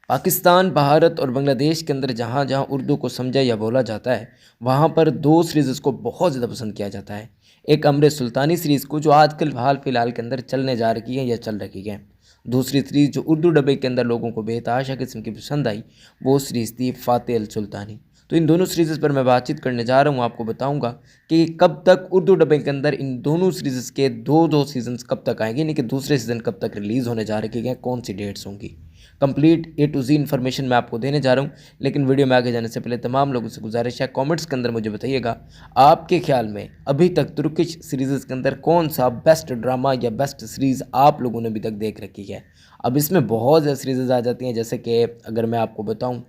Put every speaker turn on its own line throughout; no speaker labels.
पाकिस्तान, भारत और बांग्लादेश के अंदर जहाँ जहाँ उर्दू को समझा या बोला जाता है, वहाँ पर दो सीरीज़ को बहुत ज़्यादा पसंद किया जाता है। एक अमर सुल्तानी सीरीज़ को, जो आजकल हाल फिलहाल के अंदर चलने जा रही है या चल रही है। दूसरी सीरीज़ जो उर्दू डब्बे के अंदर लोगों को बेतहाशा किस्म की पसंद आई, वो सीरीज़ थी फाते अल सुल्तानी। तो इन दोनों सीरीज़ पर मैं बातचीत करने जा रहा हूँ। आपको बताऊँगा कि कब तक उर्दू डब्बे के अंदर इन दोनों सीरीज़ के दो सीजन्स कब तक आएंगे, यानी कि दूसरे सीज़न कब तक रिलीज़ होने जा रहे हैं, कौन सी डेट्स होंगी। Complete A to Z information मैं आपको देने जा रहा हूँ। लेकिन वीडियो में आगे जाने से पहले तमाम लोगों से गुजारिश है, कमेंट्स के अंदर मुझे बताइएगा आपके ख्याल में अभी तक तुर्किश सीरीज़ के अंदर कौन सा बेस्ट ड्रामा या बेस्ट सीरीज़ आप लोगों ने अभी तक देख रखी है। अब इसमें बहुत ज़्यादा सीरीज़ आ जाती हैं, जैसे कि अगर मैं आपको बताऊँ,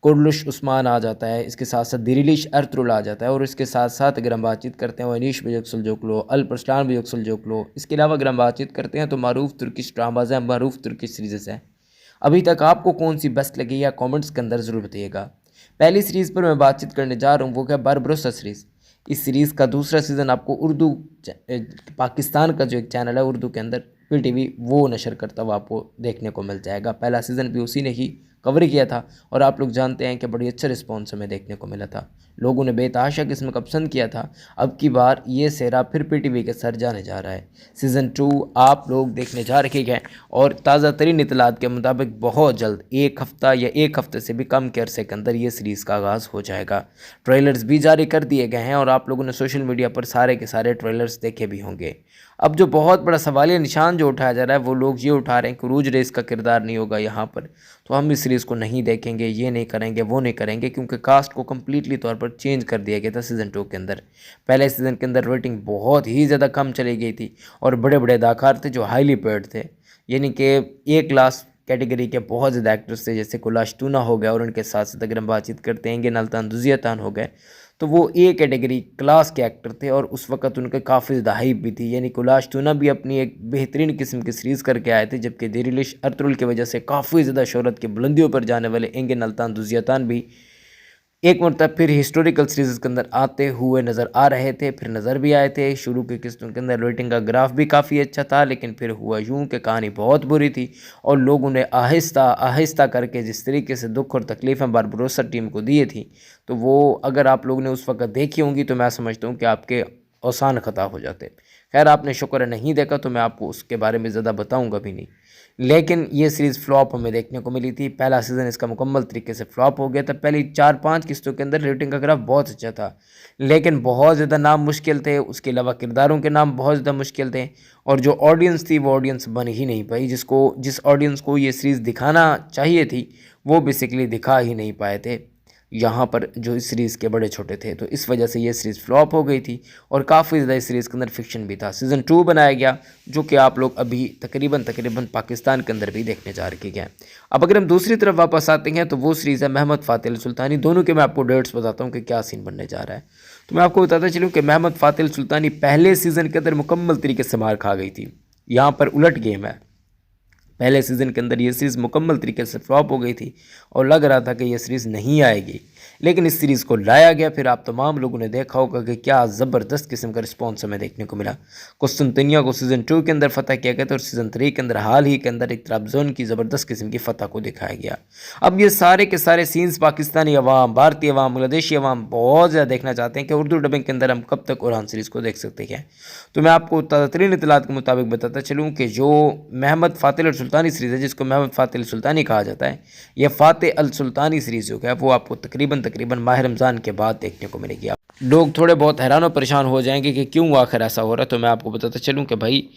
कुर्लुश उस्मान आ जाता है, इसके साथ साथ दिरिलिश अर्तुल आ जाता है, और इसके साथ साथ अगर हम बातचीत करते हैं अनीश बजोक्सुलजोगलो, अलपरस्लान बजोक्सुलजोगलो। इसके अलावा अगर हम बातचीत करते हैं तो मारूफ तुर्किश ड्रामाज हैं, मारूफ तुर्किश सीरीज़ हैं। अभी तक आपको कौन सी बेस्ट लगी या कमेंट्स के अंदर ज़रूर बताइएगा। पहली सीरीज़ पर मैं बातचीत करने जा रहा हूँ, वो क्या बारबरोसा सीरीज़। इस सीरीज़ का दूसरा सीज़न आपको उर्दू पाकिस्तान का जो एक चैनल है उर्दू के अंदर PTV, वो नशर करता हुआ आपको देखने को मिल जाएगा। पहला सीज़न भी उसी ने ही कवर किया था और आप लोग जानते हैं कि बड़ी अच्छा रिस्पॉन्स हमें देखने को मिला था। लोगों ने बेतहाशा किस्म का पसंद किया था। अब की बार ये सेहरा फिर PTV के सर जाने जा रहा है। सीज़न 2 आप लोग देखने जा रहे हैं और ताज़ा तरीन इतलात के मुताबिक बहुत जल्द, एक हफ़्ता या एक हफ़्ते से भी कम के अरसे के अंदर ये सीरीज़ का आगाज़ हो जाएगा। ट्रेलर्स भी जारी कर दिए गए हैं और आप लोगों ने सोशल मीडिया पर सारे के सारे ट्रेलर्स देखे भी होंगे। अब जो बहुत बड़ा सवालिया निशान जो उठाया जा रहा है, वो लोग ये उठा रहे हैं कि रूज रेस का किरदार नहीं होगा यहाँ पर, तो हम इस सीरीज़ को नहीं देखेंगे, ये नहीं करेंगे, वो नहीं करेंगे, क्योंकि कास्ट को कम्प्लीटली तौर पर चेंज कर दिया गया था सीज़न 2 के अंदर। पहले सीज़न के अंदर रेटिंग बहुत ही ज़्यादा कम चली गई थी और बड़े बड़े अदाकार थे जो हाईली पेड थे, यानी कि ए क्लास कैटेगरी के बहुत ज़्यादा एक्टर्स थे, जैसे कुलाश टूना हो गया, और उनके साथ साथ अगर हम बातचीत करते हैं नल्तान दुजियातान हो गए, तो वो ए कैटेगरी क्लास के एक्टर थे और उस वक्त उनके काफ़ी ज़्यादा हाइप भी थी। यानी कुलाश टूना भी अपनी एक बेहतरीन किस्म की सीरीज़ करके आए थे, जबकि दिरिलिश अर्तुल की वजह से काफ़ी ज़्यादा शोहरत की बुलंदियों पर जाने वाले एंगे नल्तान दुजियातान भी एक मरतब फिर हिस्टोरिकल सीरीज़ के अंदर आते हुए नज़र आ रहे थे। फिर नज़र भी आए थे। शुरू की किस्तों के अंदर रेटिंग का ग्राफ भी काफ़ी अच्छा था, लेकिन फिर हुआ यूँ कि कहानी बहुत बुरी थी और लोगों ने आहिस्ता आहिस्ता करके जिस तरीके से दुख और तकलीफ़ें बारबरोसा टीम को दिए थी, तो वो अगर आप लोगों ने उस वक्त देखी होंगी तो मैं समझता हूँ कि आपके औसान ख़ता हो जाते। खैर, आपने शुक्र नहीं देखा तो मैं आपको उसके बारे में ज़्यादा बताऊँगा भी नहीं। लेकिन ये सीरीज़ फ्लॉप हमें देखने को मिली थी। पहला सीज़न इसका मुकम्मल तरीके से फ्लॉप हो गया था। पहली 4-5 किस्तों के अंदर रेटिंग का ग्राफ बहुत अच्छा था, लेकिन बहुत ज़्यादा नाम मुश्किल थे, उसके अलावा किरदारों के नाम बहुत ज़्यादा मुश्किल थे और जो ऑडियंस थी वो ऑडियंस बन ही नहीं पाई। जिस ऑडियंस को ये सीरीज़ दिखाना चाहिए थी, वो बेसिकली दिखा ही नहीं पाए थे यहाँ पर जो इस सीरीज़ के बड़े छोटे थे। तो इस वजह से ये सीरीज़ फ्लॉप हो गई थी और काफ़ी ज़्यादा इस सीरीज़ के अंदर फिक्शन भी था। सीज़न 2 बनाया गया, जो कि आप लोग अभी तकरीबन पाकिस्तान के अंदर भी देखने जा रखे हैं। अब अगर हम दूसरी तरफ वापस आते हैं तो वो सीरीज़ है महमद फ़ाते अल सुल्तानी। दोनों के मैं आपको डेट्स बताता हूँ कि क्या सीन बनने जा रहा है। तो मैं आपको बताता चलूँ कि महमद फ़ाते अल सुल्तानी पहले सीज़न के अंदर मुकम्मल तरीके से मार खा गई थी। यहाँ पर उलट गेम है। पहले सीज़न के अंदर ये सीरीज़ मुकम्मल तरीके से फ्लॉप हो गई थी और लग रहा था कि ये सीरीज़ नहीं आएगी, लेकिन इस सीरीज़ को लाया गया। फिर आप तमाम लोगों ने देखा होगा कि क्या ज़बरदस्त किस्म का रिस्पॉन्स हमें देखने को मिला। कुस्तुनतनिया को सीज़न 2 के अंदर फ़तह किया गया था और सीज़न 3 के अंदर हाल ही के अंदर एक त्राबज़ोन की ज़बरदस्त किस्म की फ़तह को दिखाया गया। अब ये सारे के सारे सीन्स पाकिस्तानी अवाम, भारतीय अवाम, बांग्लादेशी अवाम बहुत ज़्यादा देखना चाहते हैं कि उर्दू डबिंग के अंदर हम कब तक कुरान सीरीज़ को देख सकते हैं। तो मैं आपको ताज़ा तरीन इतलात के मुताबिक बताता चलूँ कि जो महमद फ़ाते अल सुल्तानी सीरीज़ है, जिसको महमद फ़ाते अल सुल्तानी कहा जाता है, यह फ़ाते अल सुल्तानी सीरीज़ जो है वो आपको तकरीबन माह रमज़ान के बाद देखने को मिलेगी। लोग थोड़े बहुत हैरान और परेशान हो जाएंगे कि क्यों आखिर ऐसा हो रहा है। तो मैं आपको बताता चलूँ कि भाई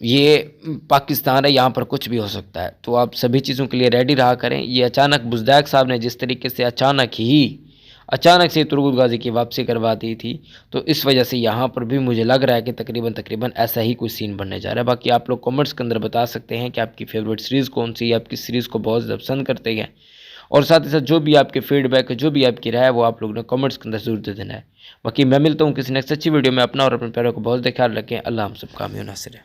ये पाकिस्तान है, यहाँ पर कुछ भी हो सकता है, तो आप सभी चीज़ों के लिए रेडी रहा करें। ये अचानक बुज़दाक साहब ने जिस तरीके से अचानक से तुर्गुत गाज़ी की वापसी करवा दी थी, तो इस वजह से यहाँ पर भी मुझे लग रहा है कि तकरीबन ऐसा ही कोई सीन बनने जा रहा है। बाकी आप लोग कमेंट्स के अंदर बता सकते हैं कि आपकी फेवरेट सीरीज़ कौन सी है, आप किस सीरीज़ को बहुत ज़्यादा पसंद करते हैं, और साथ ही साथ जो भी आपके फीडबैक है, जो भी आपकी राय है, वो आप लोगों ने कमेंट्स के अंदर जरूर दे देना है। बाकी मैं मिलता हूँ किसी नेक्स्ट अच्छी वीडियो में। अपना और अपने प्यारों को बहुत ख्याल रखें। अल्लाह हम सब कामयाब नासिर है।